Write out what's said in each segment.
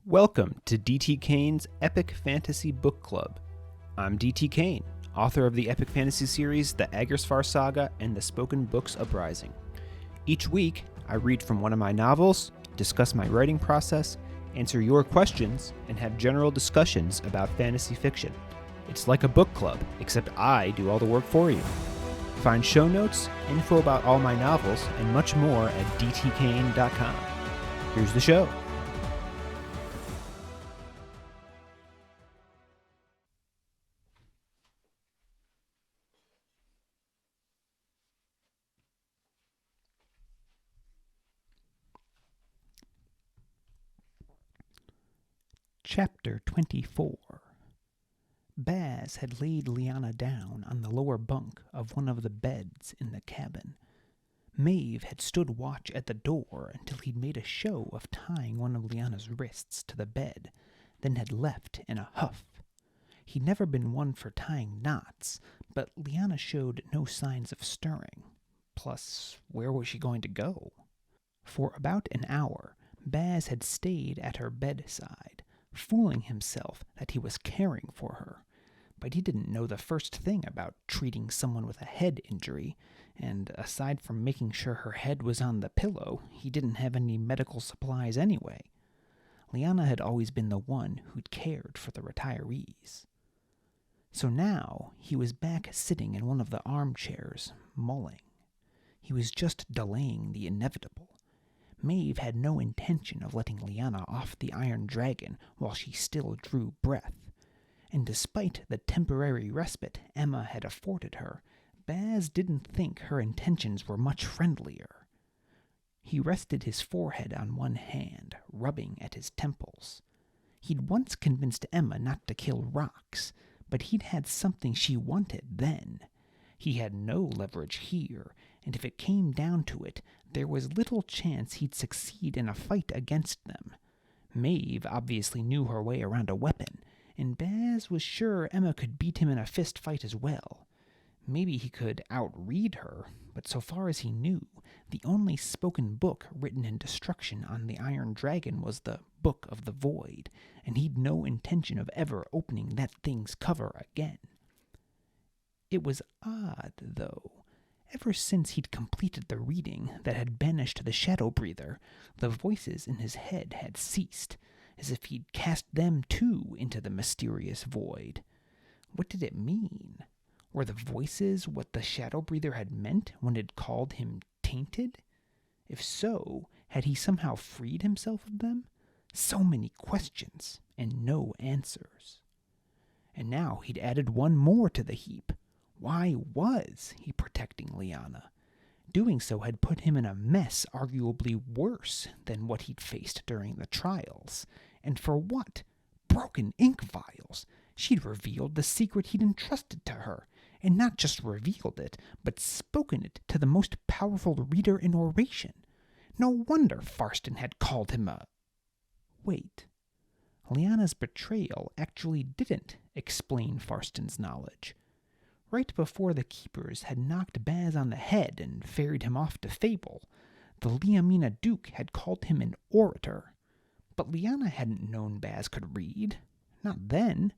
Welcome to D.T. Kane's Epic Fantasy Book Club. I'm D.T. Kane, author of the epic fantasy series The Aggresfar Saga and the spoken books Uprising. Each week, I read from one of my novels, discuss my writing process, answer your questions, and have general discussions about fantasy fiction. It's like a book club, except I do all the work for you. Find show notes, info about all my novels, and much more at dtkane.com. Here's the show. Chapter 24. Baz had laid Leanna down on the lower bunk of one of the beds in the cabin. Mauve had stood watch at the door until he'd made a show of tying one of Leanna's wrists to the bed, then had left in a huff. He'd never been one for tying knots, but Leanna showed no signs of stirring. Plus, where was she going to go? For about an hour, Baz had stayed at her bedside, fooling himself that he was caring for her, but he didn't know the first thing about treating someone with a head injury, and aside from making sure her head was on the pillow, he didn't have any medical supplies anyway. Leanna had always been the one who'd cared for the retirees. So now he was back sitting in one of the armchairs, mulling. He was just delaying the inevitable. Mauve had no intention of letting Leanna off the Iron Dragon while she still drew breath, and despite the temporary respite Ehma had afforded her, Baz didn't think her intentions were much friendlier. He rested his forehead on one hand, rubbing at his temples. He'd once convinced Ehma not to kill rocks, but he'd had something she wanted then. He had no leverage here, and if it came down to it, there was little chance he'd succeed in a fight against them. Mauve obviously knew her way around a weapon, and Baz was sure Ehma could beat him in a fist fight as well. Maybe he could outread her, but so far as he knew, the only spoken book written in destruction on the Iron Dragon was the Book of the Void, and he'd no intention of ever opening that thing's cover again. It was odd, though. Ever since he'd completed the reading that had banished the Shadow Breather, the voices in his head had ceased, as if he'd cast them too into the mysterious void. What did it mean? Were the voices what the Shadow Breather had meant when it called him tainted? If so, had he somehow freed himself of them? So many questions, and no answers. And now he'd added one more to the heap. Why was he protecting Leanna? Doing so had put him in a mess arguably worse than what he'd faced during the trials. And for what? Broken ink vials. She'd revealed the secret he'd entrusted to her, and not just revealed it, but spoken it to the most powerful reader in oration. No wonder Farston had called him a... Wait. Leanna's betrayal actually didn't explain Farston's knowledge. Right before the Keepers had knocked Baz on the head and ferried him off to Fable, the Liamina Duke had called him an orator. But Leanna hadn't known Baz could read. Not then.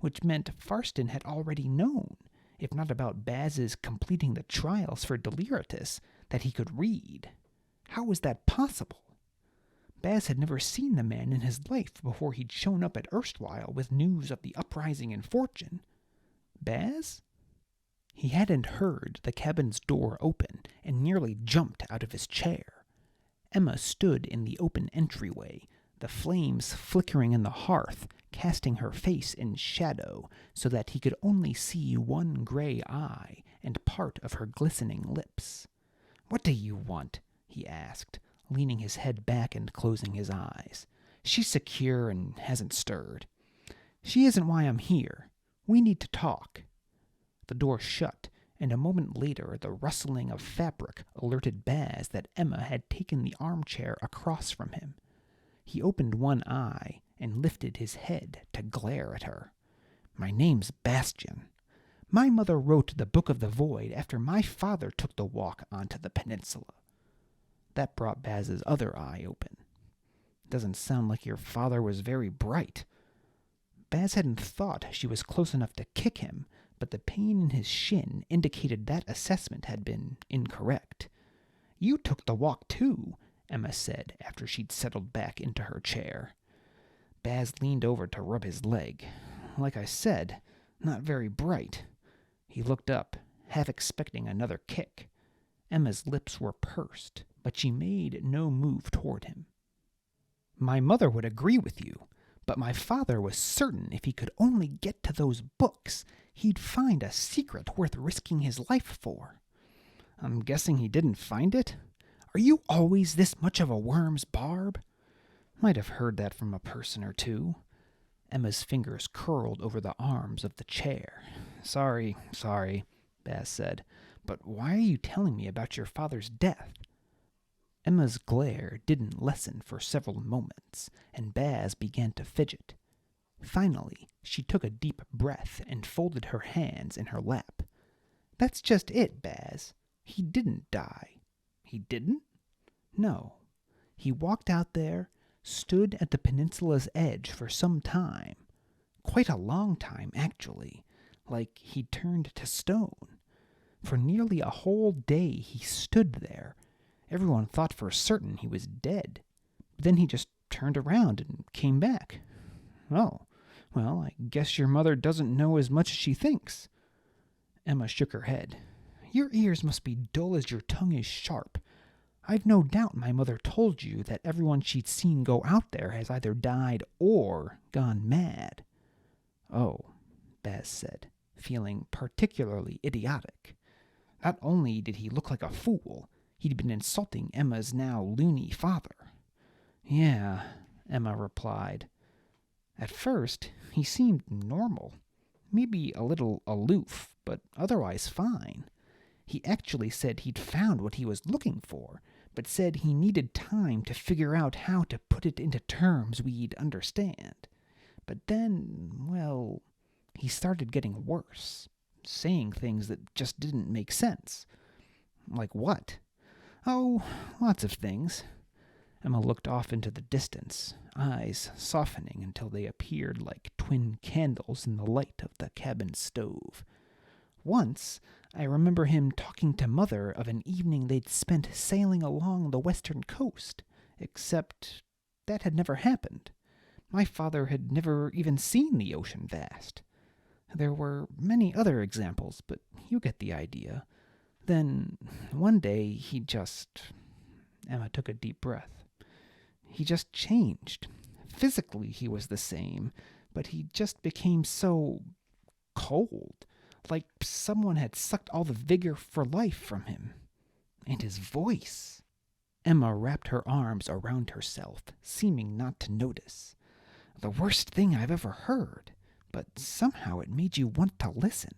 Which meant Farston had already known, if not about Baz's completing the trials for Deliritus, that he could read. How was that possible? Baz had never seen the man in his life before he'd shown up at Erstwhile with news of the Uprising and fortune. Baz? He hadn't heard the cabin's door open and nearly jumped out of his chair. Ehma stood in the open entryway, the flames flickering in the hearth, casting her face in shadow so that he could only see one gray eye and part of her glistening lips. "What do you want?" he asked, leaning his head back and closing his eyes. "She's secure and hasn't stirred." "She isn't why I'm here. We need to talk." The door shut, and a moment later the rustling of fabric alerted Baz that Ehma had taken the armchair across from him. He opened one eye and lifted his head to glare at her. "My name's Bastion. My mother wrote the Book of the Void after my father took the walk onto the peninsula." That brought Baz's other eye open. Doesn't sound like your father was very bright. Baz hadn't thought she was close enough to kick him, but the pain in his shin indicated that assessment had been incorrect. You took the walk too, Ehma said after she'd settled back into her chair. Baz leaned over to rub his leg. Like I said, not very bright. He looked up, half expecting another kick. Emma's lips were pursed, but she made no move toward him. My mother would agree with you, but my father was certain if he could only get to those books, he'd find a secret worth risking his life for. I'm guessing he didn't find it? Are you always this much of a worm's barb? Might have heard that from a person or two. Emma's fingers curled over the arms of the chair. Sorry, Baz said, but why are you telling me about your father's death? Emma's glare didn't lessen for several moments, and Baz began to fidget. Finally, she took a deep breath and folded her hands in her lap. That's just it, Baz. He didn't die. He didn't? No. He walked out there, stood at the peninsula's edge for some time. Quite a long time, actually, like he'd turned to stone. For nearly a whole day he stood there. Everyone thought for certain he was dead. Then he just turned around and came back. Oh, well, I guess your mother doesn't know as much as she thinks. Ehma shook her head. Your ears must be dull as your tongue is sharp. I've no doubt my mother told you that everyone she'd seen go out there has either died or gone mad. Oh, Baz said, feeling particularly idiotic. Not only did he look like a fool, he'd been insulting Emma's now loony father. Yeah, Ehma replied. At first, he seemed normal, maybe a little aloof, but otherwise fine. He actually said he'd found what he was looking for, but said he needed time to figure out how to put it into terms we'd understand. But then, well, he started getting worse, saying things that just didn't make sense. Like what? Oh, lots of things. Ehma looked off into the distance, eyes softening until they appeared like twin candles in the light of the cabin stove. Once, I remember him talking to Mother of an evening they'd spent sailing along the western coast, except that had never happened. My father had never even seen the ocean vast. There were many other examples, but you get the idea. Then, one day, he just... Ehma took a deep breath. He just changed. Physically, he was the same, but he just became so cold, like someone had sucked all the vigor for life from him. And his voice. Ehma wrapped her arms around herself, seeming not to notice. The worst thing I've ever heard, but somehow it made you want to listen.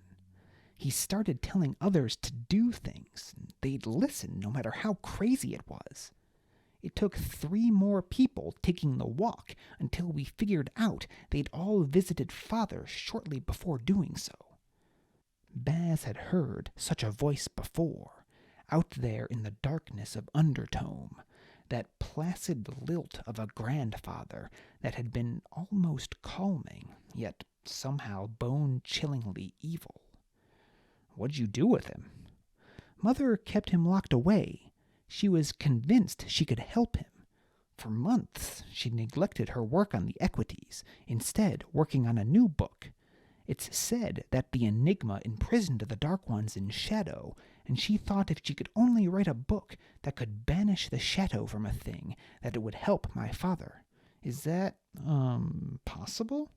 He started telling others to do things. They'd listen no matter how crazy it was. It took 3 more people taking the walk until we figured out they'd all visited Father shortly before doing so. Baz had heard such a voice before, out there in the darkness of Undertome, that placid lilt of a grandfather that had been almost calming, yet somehow bone-chillingly evil. What'd you do with him? Mother kept him locked away. She was convinced she could help him. For months, she neglected her work on the equities, instead working on a new book. It's said that the Enigma imprisoned the Dark Ones in shadow, and she thought if she could only write a book that could banish the shadow from a thing, that it would help my father. Is that, possible?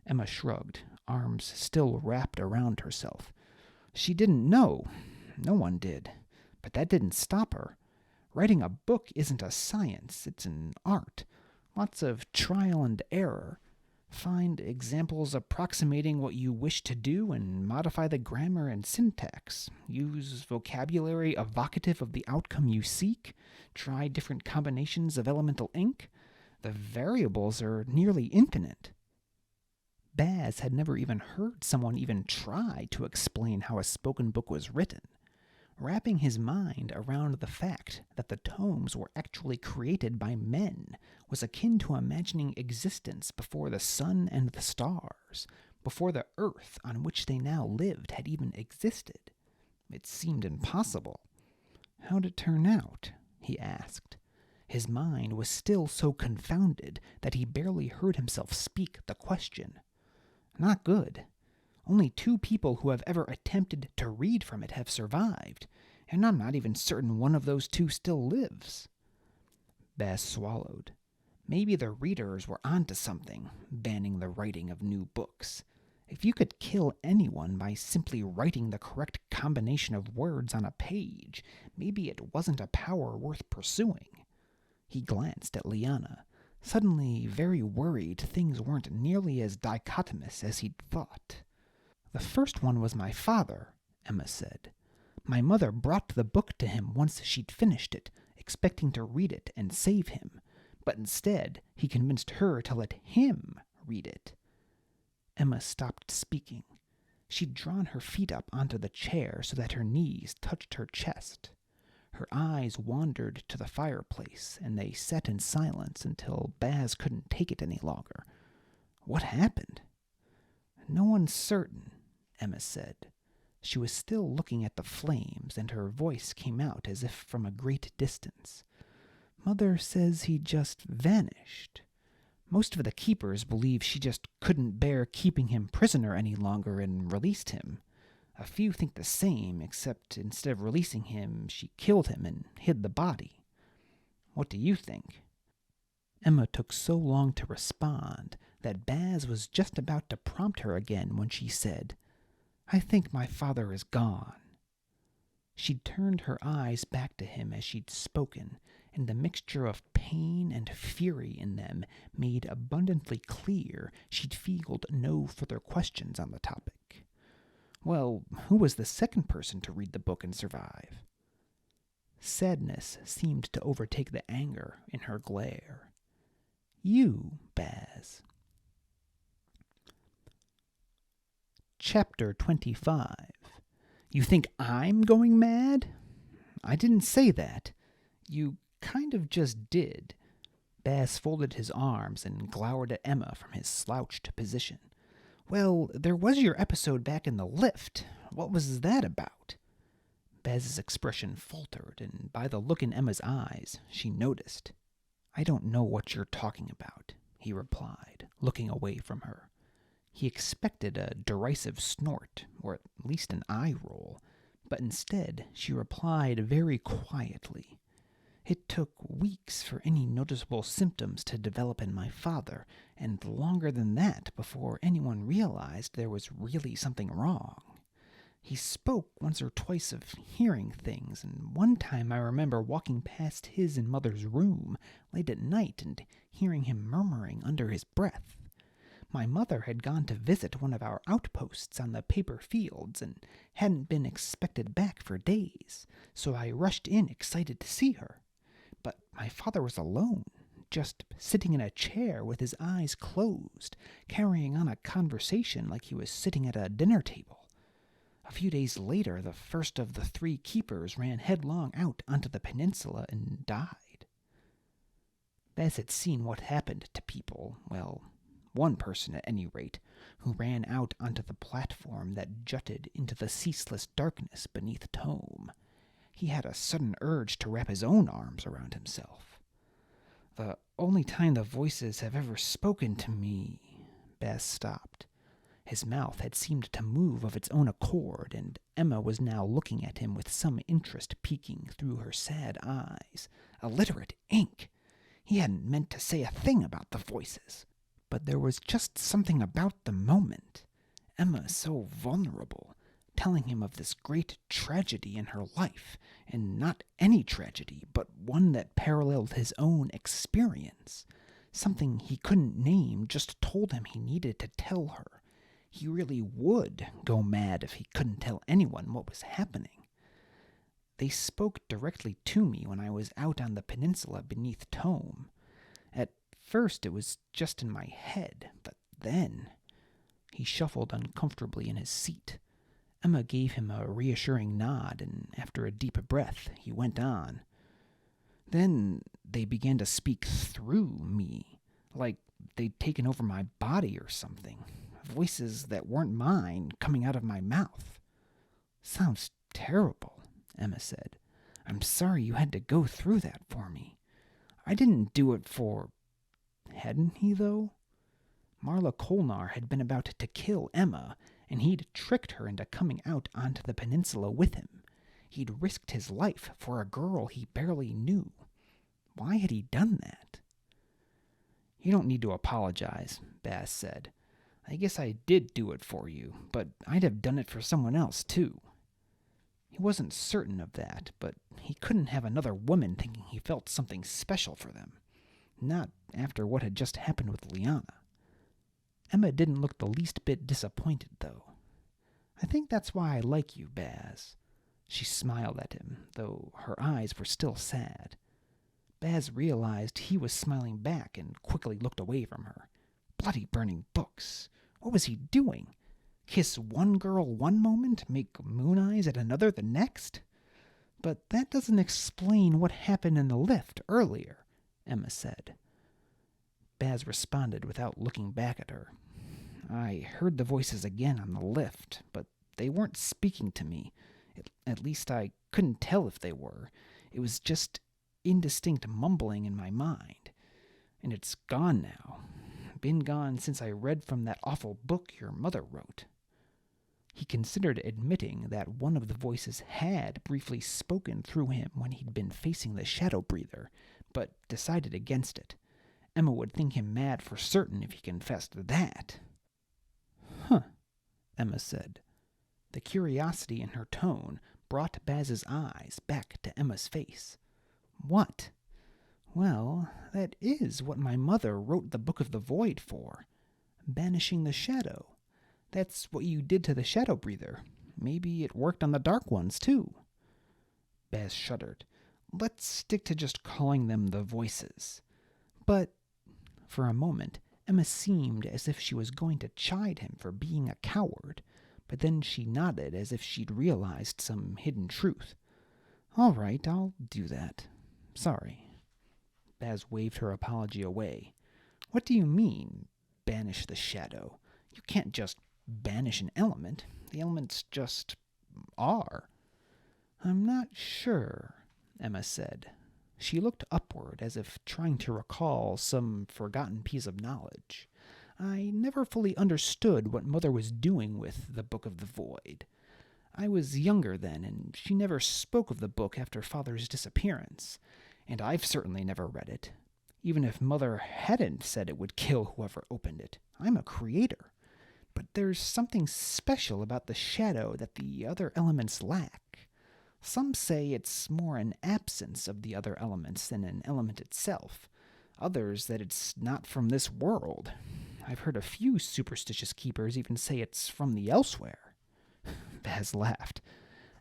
Ehma shrugged, arms still wrapped around herself. She didn't know. No one did. But that didn't stop her. Writing a book isn't a science, it's an art. Lots of trial and error. Find examples approximating what you wish to do and modify the grammar and syntax. Use vocabulary evocative of the outcome you seek. Try different combinations of elemental ink. The variables are nearly infinite. Baz had never even heard someone even try to explain how a spoken book was written. Wrapping his mind around the fact that the tomes were actually created by men was akin to imagining existence before the sun and the stars, before the earth on which they now lived had even existed. It seemed impossible. How'd it turn out? He asked. His mind was still so confounded that he barely heard himself speak the question. Not good. Only 2 people who have ever attempted to read from it have survived, and I'm not even certain one of those 2 still lives. Baz swallowed. Maybe the readers were onto something, banning the writing of new books. If you could kill anyone by simply writing the correct combination of words on a page, maybe it wasn't a power worth pursuing. He glanced at Leanna, suddenly very worried things weren't nearly as dichotomous as he'd thought. The first one was my father, Ehma said. My mother brought the book to him once she'd finished it, expecting to read it and save him, but instead he convinced her to let him read it. Ehma stopped speaking. She'd drawn her feet up onto the chair so that her knees touched her chest. Her eyes wandered to the fireplace, and they sat in silence until Baz couldn't take it any longer. What happened? No one's certain, Ehma said. She was still looking at the flames, and her voice came out as if from a great distance. Mother says he just vanished. Most of the keepers believe she just couldn't bear keeping him prisoner any longer and released him. A few think the same, except instead of releasing him, she killed him and hid the body. What do you think? Ehma took so long to respond that Baz was just about to prompt her again when she said, I think my father is gone. She'd turned her eyes back to him as she'd spoken, and the mixture of pain and fury in them made abundantly clear she'd field no further questions on the topic. Well, who was the second person to read the book and survive? Sadness seemed to overtake the anger in her glare. You, Baz. Chapter 25. You think I'm going mad? I didn't say that. You kind of just did. Baz folded his arms and glowered at Ehma from his slouched position. Well, there was your episode back in the lift. What was that about? Baz's expression faltered, and by the look in Emma's eyes, she noticed. I don't know what you're talking about, he replied, looking away from her. He expected a derisive snort, or at least an eye roll, but instead she replied very quietly. It took weeks for any noticeable symptoms to develop in my father, and longer than that before anyone realized there was really something wrong. He spoke once or twice of hearing things, and one time I remember walking past his and Mother's room late at night and hearing him murmuring under his breath. My mother had gone to visit one of our outposts on the paper fields and hadn't been expected back for days, so I rushed in excited to see her. But my father was alone, just sitting in a chair with his eyes closed, carrying on a conversation like he was sitting at a dinner table. A few days later, the first of the 3 keepers ran headlong out onto the peninsula and died. Baz had seen what happened to people, well, one person at any rate, who ran out onto the platform that jutted into the ceaseless darkness beneath Tome. He had a sudden urge to wrap his own arms around himself. The only time the voices have ever spoken to me... Baz stopped. His mouth had seemed to move of its own accord, and Ehma was now looking at him with some interest peeking through her sad eyes. Illiterate ink! He hadn't meant to say a thing about the voices. But there was just something about the moment. Ehma so vulnerable, telling him of this great tragedy in her life, and not any tragedy, but one that paralleled his own experience. Something he couldn't name just told him he needed to tell her. He really would go mad if he couldn't tell anyone what was happening. They spoke directly to me when I was out on the peninsula beneath Tome. At first it was just in my head, but then... He shuffled uncomfortably in his seat. Ehma gave him a reassuring nod, and after a deep breath, he went on. Then they began to speak through me, like they'd taken over my body or something. Voices that weren't mine coming out of my mouth. Sounds terrible, Ehma said. I'm sorry you had to go through that for me. I didn't do it for... Hadn't he, though? Marla Kolnar had been about to kill Ehma, and he'd tricked her into coming out onto the peninsula with him. He'd risked his life for a girl he barely knew. Why had he done that? You don't need to apologize, Baz said. I guess I did do it for you, but I'd have done it for someone else, too. He wasn't certain of that, but he couldn't have another woman thinking he felt something special for them. Not after what had just happened with Leanna. Ehma didn't look the least bit disappointed, though. I think that's why I like you, Baz. She smiled at him, though her eyes were still sad. Baz realized he was smiling back and quickly looked away from her. Bloody burning books. What was he doing? Kiss one girl one moment, make moon eyes at another the next? But that doesn't explain what happened in the lift earlier, Ehma said. Baz responded without looking back at her. I heard the voices again on the lift, but they weren't speaking to me. At least I couldn't tell if they were. It was just indistinct mumbling in my mind. And it's gone now. Been gone since I read from that awful book your mother wrote. He considered admitting that one of the voices had briefly spoken through him when he'd been facing the Shadow Breather, but decided against it. Ehma would think him mad for certain if he confessed that. Huh, Ehma said. The curiosity in her tone brought Baz's eyes back to Emma's face. What? Well, that is what my mother wrote the Book of the Void for. Banishing the shadow. That's what you did to the Shadow Breather. Maybe it worked on the Dark Ones, too. Baz shuddered. Let's stick to just calling them the voices. But, for a moment, Ehma seemed as if she was going to chide him for being a coward, but then she nodded as if she'd realized some hidden truth. All right, I'll do that. Sorry. Baz waved her apology away. What do you mean, banish the shadow? You can't just banish an element. The elements just are. I'm not sure, Ehma said. She looked upward as if trying to recall some forgotten piece of knowledge. I never fully understood what Mother was doing with the Book of the Void. I was younger then, and she never spoke of the book after Father's disappearance, and I've certainly never read it. Even if Mother hadn't said it would kill whoever opened it, I'm a creator. But there's something special about the shadow that the other elements lack. Some say it's more an absence of the other elements than an element itself. Others that it's not from this world. I've heard a few superstitious keepers even say it's from the elsewhere. Baz laughed.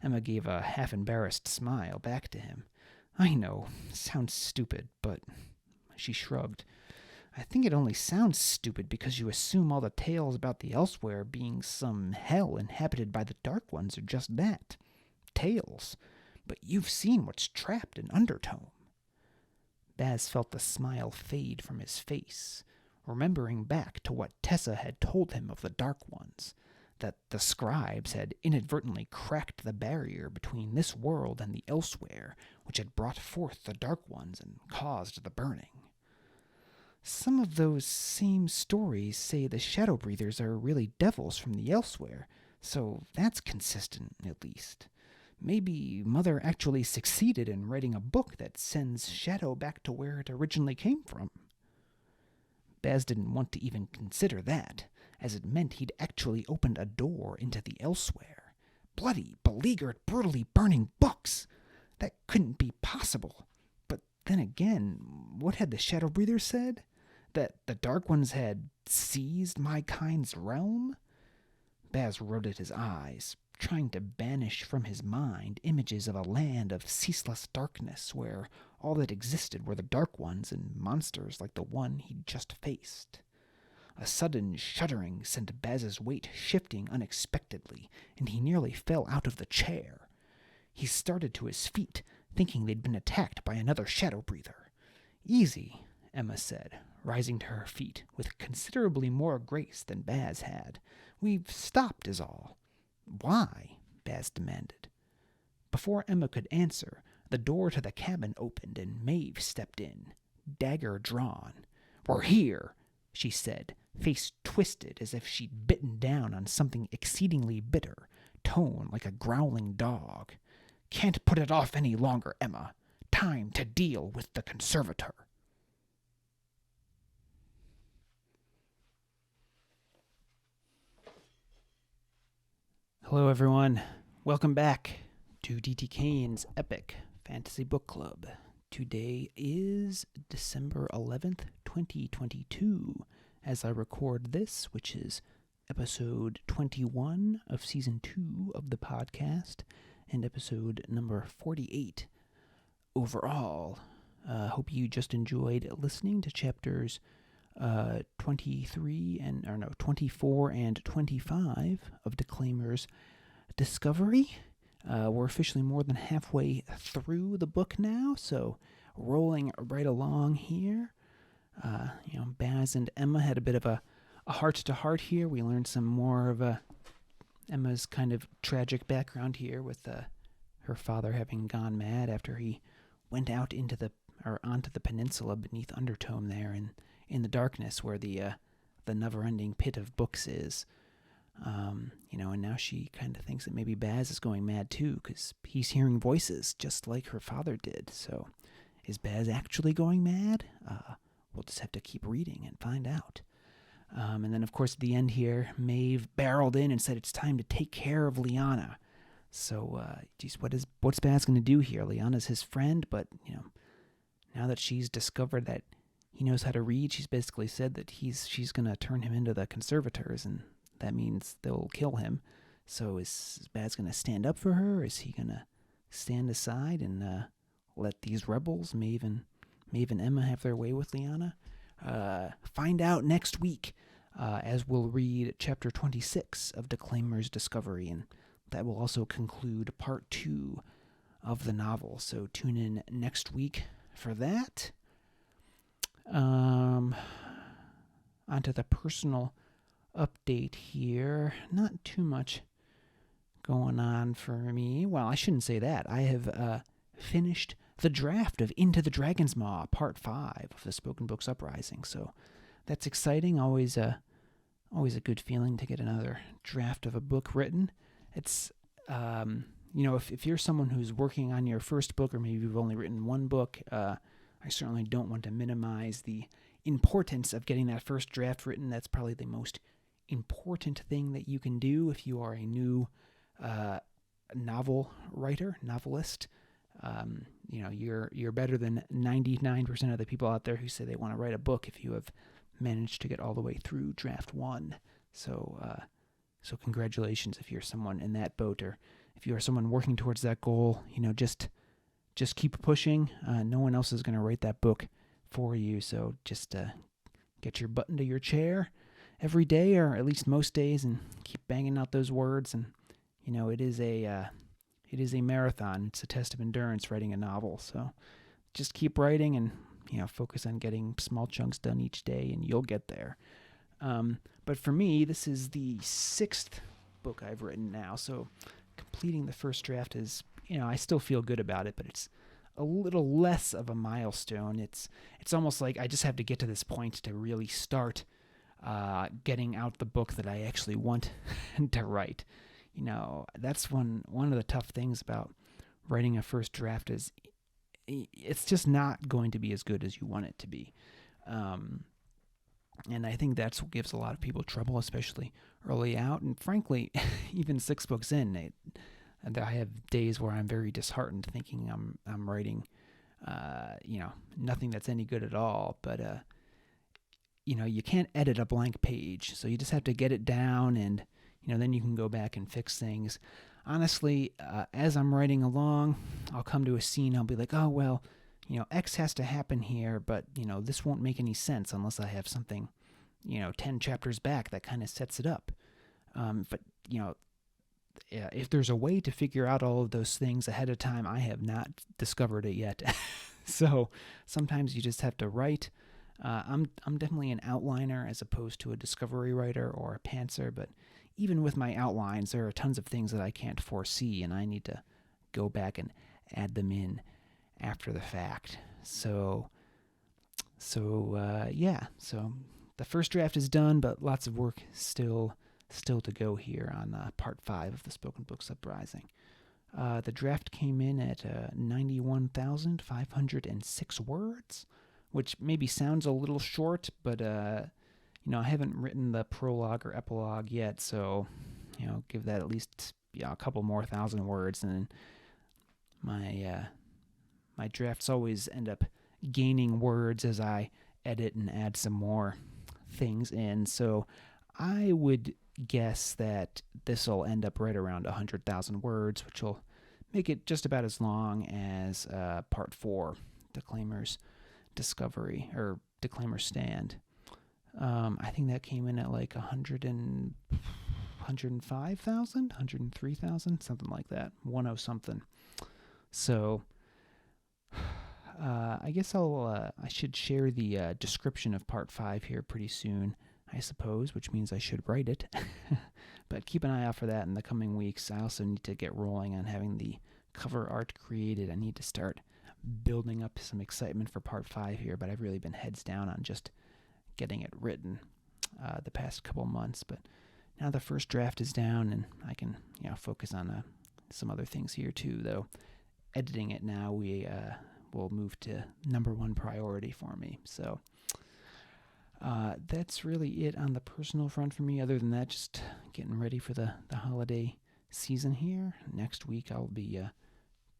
Ehma gave a half-embarrassed smile back to him. I know, sounds stupid, but... She shrugged. I think it only sounds stupid because you assume all the tales about the elsewhere being some hell inhabited by the Dark Ones are just that. Tales. But you've seen what's trapped in Undertome. Baz felt the smile fade from his face, remembering back to what Tessa had told him of the Dark Ones, that the scribes had inadvertently cracked the barrier between this world and the elsewhere, which had brought forth the Dark Ones and caused the burning. Some of those same stories say the Shadow Breathers are really devils from the elsewhere, so that's consistent, at least. Maybe Mother actually succeeded in writing a book that sends Shadow back to where it originally came from. Baz didn't want to even consider that, as it meant he'd actually opened a door into the elsewhere. Bloody, beleaguered, brutally burning books! That couldn't be possible. But then again, what had the Shadow Breather said? That the Dark Ones had seized my kind's realm? Baz rolled his eyes, trying to banish from his mind images of a land of ceaseless darkness where all that existed were the Dark Ones and monsters like the one he'd just faced. A sudden shuddering sent Baz's weight shifting unexpectedly, and he nearly fell out of the chair. He started to his feet, thinking they'd been attacked by another shadow breather. "Easy," Ehma said, rising to her feet with considerably more grace than Baz had. "We've stopped, is all." "Why?" Baz demanded. Before Ehma could answer, the door to the cabin opened and Mauve stepped in, dagger drawn. "We're here," she said, face twisted as if she'd bitten down on something exceedingly bitter, tone like a growling dog. "Can't put it off any longer, Ehma. Time to deal with the Conservator." Hello, everyone. Welcome back to D.T. Kane's Epic Fantasy Book Club. Today is December 11th, 2022, as I record this, which is episode 21 of season 2 of the podcast, and episode number 48 overall. Hope you just enjoyed listening to chapters 24 and 25 of Declaimer's Discovery. We're officially more than halfway through the book now, so rolling right along here. Baz and Ehma had a bit of a heart-to-heart here. We learned some more of Emma's kind of tragic background here with her father having gone mad after he went out onto the peninsula beneath Undertome there in the darkness where the never-ending pit of books is. And now she kind of thinks that maybe Baz is going mad too, because he's hearing voices just like her father did. So is Baz actually going mad? We'll just have to keep reading and find out. And then, of course, at the end here, Mauve barreled in and said it's time to take care of Leanna. So, what's Baz going to do here? Leanna's his friend, but, now that she's discovered that he knows how to read, she's basically said that she's going to turn him into the Conservators, and that means they'll kill him. So is Baz going to stand up for her? Is he going to stand aside and let these rebels, Mauve and Ehma, have their way with Leanna? Find out next week as we'll read chapter 26 of Declaimer's Discovery, and that will also conclude part 2 of the novel. So tune in next week for that. Onto the personal update here. Not too much going on for me. Well, I shouldn't say that. I have finished the draft of Into the Dragon's Maw, Part 5 of the Spoken Books Uprising. So that's exciting. Always a good feeling to get another draft of a book written. It's, if you're someone who's working on your first book, or maybe you've only written one book, I certainly don't want to minimize the importance of getting that first draft written. That's probably the most important thing that you can do if you are a new novelist. You're better than 99% of the people out there who say they want to write a book if you have managed to get all the way through draft 1. So congratulations if you're someone in that boat, or if you are someone working towards that goal. Just keep pushing. No one else is going to write that book for you. So just get your butt into your chair every day, or at least most days, and keep banging out those words. And it is a marathon. It's a test of endurance writing a novel. So just keep writing and focus on getting small chunks done each day, and you'll get there. But for me, this is the 6th book I've written now. So completing the first draft is, I still feel good about it, but it's a little less of a milestone. It's almost like I just have to get to this point to really start getting out the book that I actually want to write. That's one of the tough things about writing a first draft is it's just not going to be as good as you want it to be. And I think that's what gives a lot of people trouble, especially early out. And frankly, even 6 books in, I have days where I'm very disheartened, thinking I'm writing, nothing that's any good at all. But you can't edit a blank page, so you just have to get it down, and then you can go back and fix things. Honestly, as I'm writing along, I'll come to a scene. I'll be like, oh well, X has to happen here, but this won't make any sense unless I have something 10 chapters back that kind of sets it up. But, if there's a way to figure out all of those things ahead of time, I have not discovered it yet. So sometimes you just have to write. I'm definitely an outliner as opposed to a discovery writer or a pantser, but even with my outlines, there are tons of things that I can't foresee, and I need to go back and add them in after the fact. So the first draft is done, but lots of work still to go here on part 5 of the Spoken Books Uprising. The draft came in at 91,506 words, which maybe sounds a little short, but I haven't written the prologue or epilogue yet, so give that at least a couple more thousand words, and my drafts always end up gaining words as I edit and add some more things in. So I would guess that this will end up right around 100,000 words, which will make it just about as long as part 4, Declaimer's Discovery, or Declaimer's Stand. I think that came in at like 105,000, 103,000, something like that, 10 something. So I guess I should share the description of part 5 here pretty soon, I suppose, which means I should write it. But keep an eye out for that in the coming weeks. I also need to get rolling on having the cover art created. I need to start building up some excitement for part 5 here, but I've really been heads down on just getting it written the past couple months. But now the first draft is down, and I can focus on some other things here too, though editing it now will move to number 1 priority for me. So that's really it on the personal front for me. Other than that, just getting ready for the holiday season here. Next week I'll be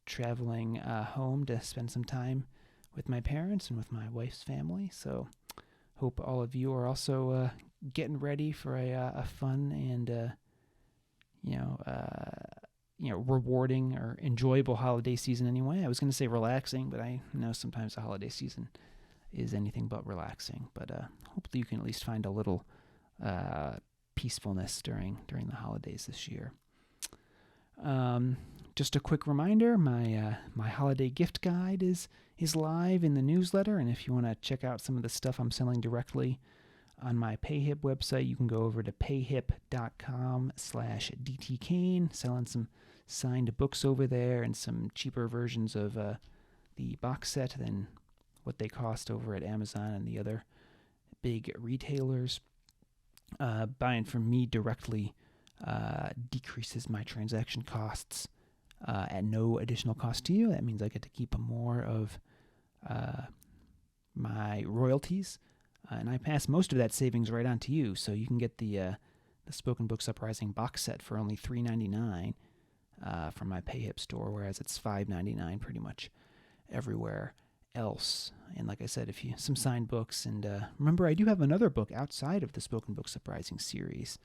traveling home to spend some time with my parents and with my wife's family. So hope all of you are also getting ready for a fun and rewarding or enjoyable holiday season anyway. I was going to say relaxing, but I know sometimes the holiday season is anything but relaxing. But hopefully you can at least find a little peacefulness during the holidays this year. Just a quick reminder, my holiday gift guide is live in the newsletter, and if you want to check out some of the stuff I'm selling directly on my PayHip website, you can go over to payhip.com/dtkane, selling some signed books over there and some cheaper versions of the box set than what they cost over at Amazon and the other big retailers. Buying from me directly decreases my transaction costs at no additional cost to you. That means I get to keep more of my royalties, and I pass most of that savings right on to you. So you can get the Spoken Books Uprising box set for only $3.99 from my PayHip store, whereas it's $5.99 pretty much everywhere else. And like I said, if you some signed books, and remember, I do have another book outside of the Spoken Books Uprising series,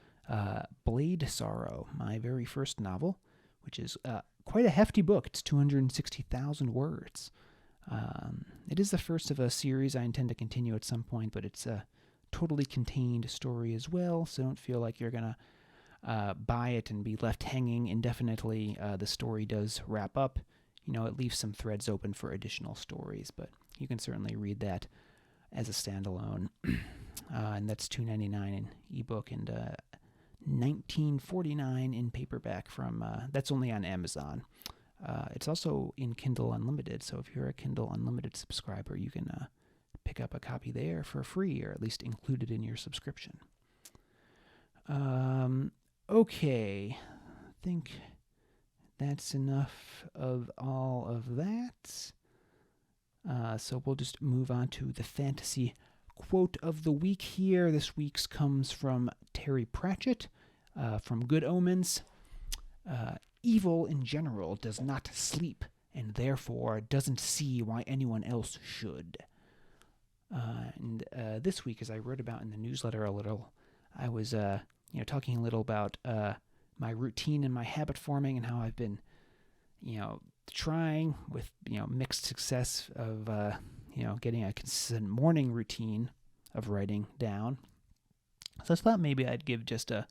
Blade Sorrow, my very first novel, which is quite a hefty book. It's 260,000 words. It is the first of a series I intend to continue at some point, but it's a totally contained story as well, so don't feel like you're going to buy it and be left hanging indefinitely. The story does wrap up. It leaves some threads open for additional stories, but you can certainly read that as a standalone. And that's $2.99 in ebook and $19.49 in paperback from, that's only on Amazon. It's also in Kindle Unlimited, so if you're a Kindle Unlimited subscriber, you can pick up a copy there for free, or at least included in your subscription. Okay, I think that's enough of all of that. So we'll just move on to the fantasy quote of the week here. This week's comes from Terry Pratchett from Good Omens. Evil in general does not sleep, and therefore doesn't see why anyone else should. And this week, as I wrote about in the newsletter a little, I was talking a little about my routine and my habit forming, and how I've been trying with mixed success of getting a consistent morning routine of writing down. So I thought maybe I'd give just a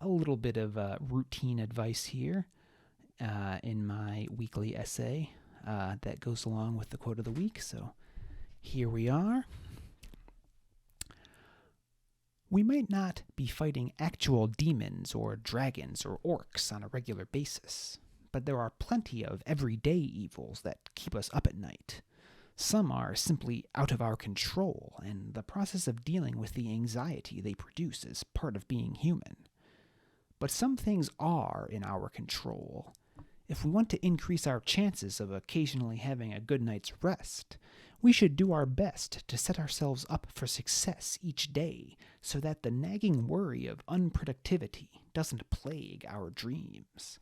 little bit of routine advice here in my weekly essay that goes along with the quote of the week. So here we are. We might not be fighting actual demons or dragons or orcs on a regular basis, but there are plenty of everyday evils that keep us up at night. Some are simply out of our control, and the process of dealing with the anxiety they produce is part of being human. But some things are in our control. If we want to increase our chances of occasionally having a good night's rest, we should do our best to set ourselves up for success each day so that the nagging worry of unproductivity doesn't plague our dreams.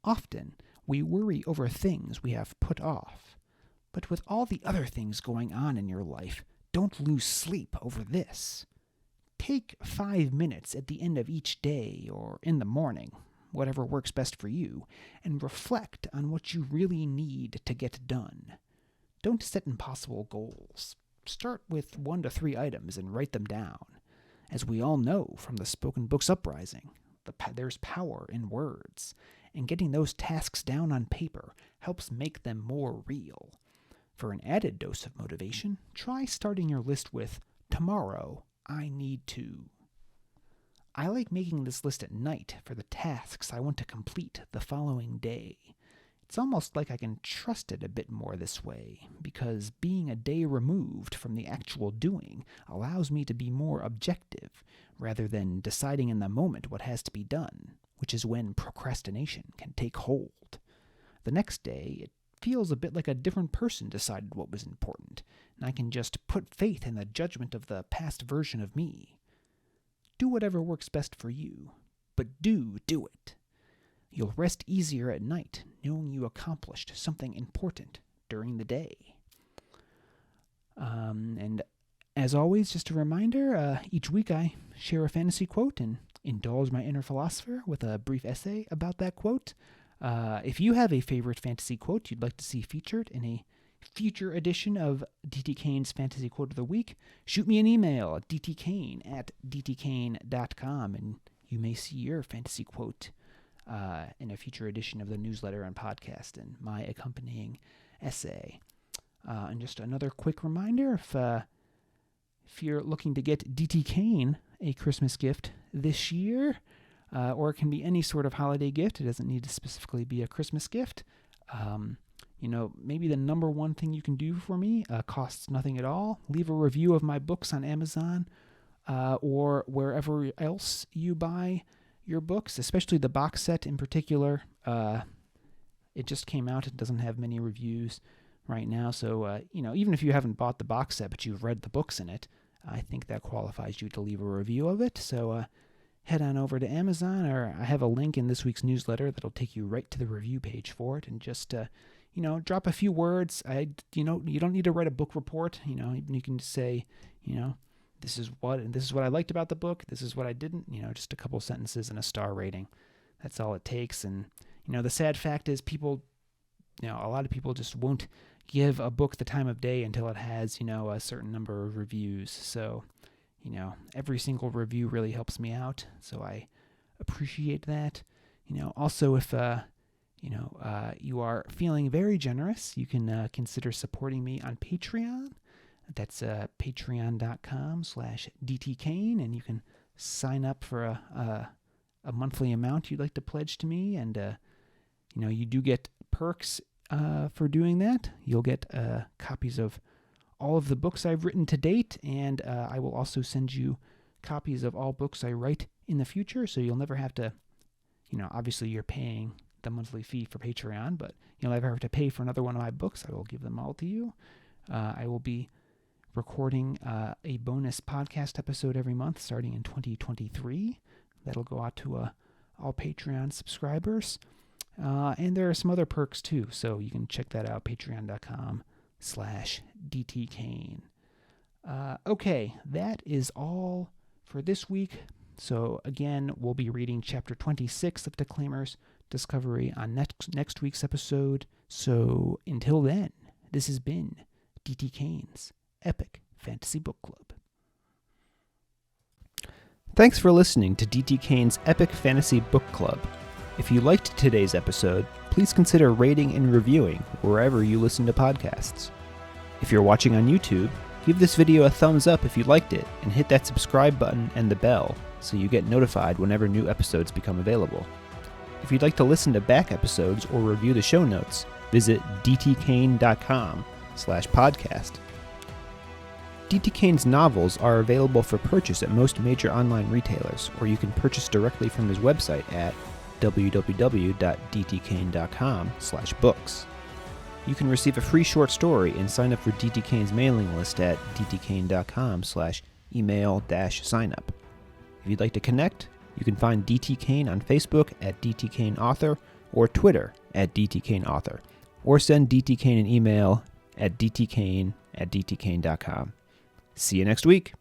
Often, we worry over things we have put off, but with all the other things going on in your life, don't lose sleep over this. Take 5 minutes at the end of each day or in the morning, whatever works best for you, and reflect on what you really need to get done. Don't set impossible goals. Start with 1 to 3 items and write them down. As we all know from the Spoken Books Uprising, there's power in words, and getting those tasks down on paper helps make them more real. For an added dose of motivation, try starting your list with, "Tomorrow, I need to." I like making this list at night for the tasks I want to complete the following day. It's almost like I can trust it a bit more this way, because being a day removed from the actual doing allows me to be more objective, rather than deciding in the moment what has to be done, which is when procrastination can take hold. The next day, it feels a bit like a different person decided what was important, and I can just put faith in the judgment of the past version of me. Do whatever works best for you, but do it. You'll rest easier at night knowing you accomplished something important during the day. And as always, just a reminder, each week I share a fantasy quote and indulge my inner philosopher with a brief essay about that quote. If you have a favorite fantasy quote you'd like to see featured in a future edition of DT Kane's Fantasy Quote of the Week, shoot me an email at dtkane@dtkane.com, and you may see your fantasy quote in a future edition of the newsletter and podcast and my accompanying essay. And just another quick reminder, if you're looking to get DT Kane a Christmas gift this year, or it can be any sort of holiday gift, it doesn't need to specifically be a Christmas gift, maybe the number one thing you can do for me costs nothing at all. Leave a review of my books on Amazon or wherever else you buy your books, especially the box set in particular. It just came out. It doesn't have many reviews right now. So, even if you haven't bought the box set, but you've read the books in it, I think that qualifies you to leave a review of it. So head on over to Amazon, or I have a link in this week's newsletter that'll take you right to the review page for it, and just drop a few words. You don't need to write a book report. You can just say, this is what I liked about the book. This is what I didn't. Just a couple sentences and a star rating. That's all it takes. And the sad fact is, people, a lot of people just won't give a book the time of day until it has, a certain number of reviews. So, every single review really helps me out. So I appreciate that. Also, if you are feeling very generous, you can consider supporting me on Patreon. That's patreon.com/dtkane, and you can sign up for a monthly amount you'd like to pledge to me, and you do get perks for doing that. You'll get copies of all of the books I've written to date, and I will also send you copies of all books I write in the future, so you'll never have to, obviously you're paying the monthly fee for Patreon, but you'll never have to pay for another one of my books. I will give them all to you. I will be recording a bonus podcast episode every month starting in 2023. That'll go out to all Patreon subscribers. And there are some other perks too, so you can check that out, patreon.com/dtkane. Okay, that is all for this week. So again, we'll be reading chapter 26 of Declaimer's Discovery on next week's episode. So until then, this has been DT Kane's Epic Fantasy Book Club. Thanks for listening to D.T. Kane's Epic Fantasy Book Club. If you liked today's episode, please consider rating and reviewing wherever you listen to podcasts. If you're watching on YouTube, give this video a thumbs up if you liked it, and hit that subscribe button and the bell so you get notified whenever new episodes become available. If you'd like to listen to back episodes or review the show notes, visit dtkane.com/podcast. D.T. Kane's novels are available for purchase at most major online retailers, or you can purchase directly from his website at www.dtkane.com/books. You can receive a free short story and sign up for D.T. Kane's mailing list at dtkane.com/email-signup. If you'd like to connect, you can find D.T. Kane on Facebook at D.T. Kane Author or Twitter at D.T. Kane Author, or send D.T. Kane an email at dtkane@dtkane.com. See you next week.